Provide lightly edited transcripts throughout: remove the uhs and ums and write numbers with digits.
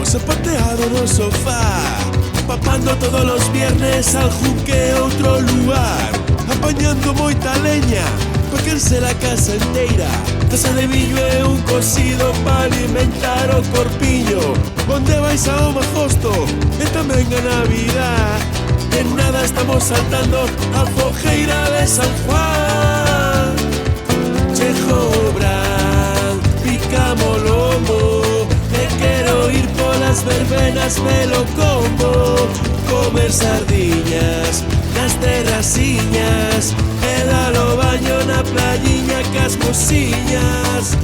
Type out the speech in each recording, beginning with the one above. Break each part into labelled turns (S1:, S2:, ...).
S1: Zapateado no sofá, papando todos los viernes al juque a outro lugar, apañando moita leña pa quense la casa enteira, taza de millo e un cocido pa alimentar o corpiño. Onde vais ao magosto e tamén a Navidad, en nada estamos saltando a fogueira de San Juan. Chejo Bran, picamos lomo, quero ir polas verbenas pelo combo, comer sardiñas nas terrasiñas e dar o baño na playiña cas mociñas.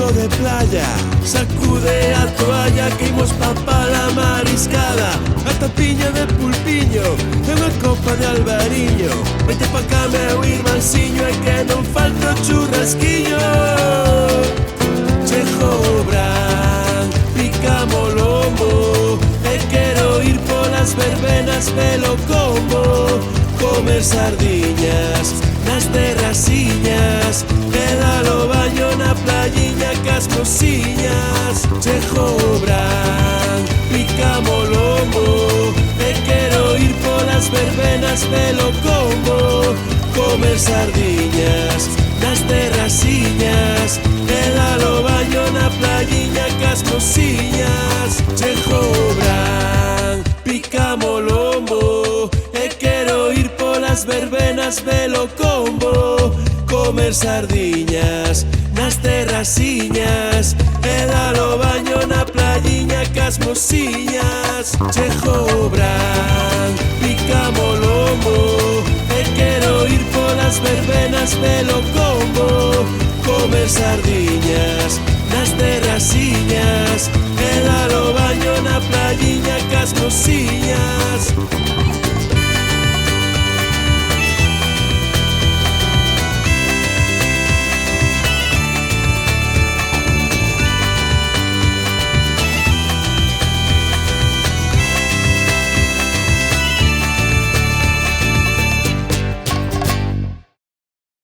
S1: De playa, sacude a toalla que imos papar a mariscada, a tapiña de pulpiño e unha copa de albariño. Vete pa cá meu irmanciño e que non falta o churrasquiño. Chejo Bran, picamos lomo e quero ir polas verbenas pelo combo, comer sardiñas nas terrasiñas e dar o baño na playiña cas mociñas. Chejo Bran, picamos lomo e quero ir polas verbenas pelo combo, comer sardiñas nas terrasiñas e dar o baño na playiña cas mociñas. Chejo Bran, picamos lomo e quero ir polas verbenas pelo combo, comer sardiñas nas terrasiñas e dar o baño na playiña cas mociñas. Chejo Bran, picamos lomo e quero ir polas verbenas pelo combo, comer sardiñas nas terrasiñas e dar o baño na playiña cas mociñas.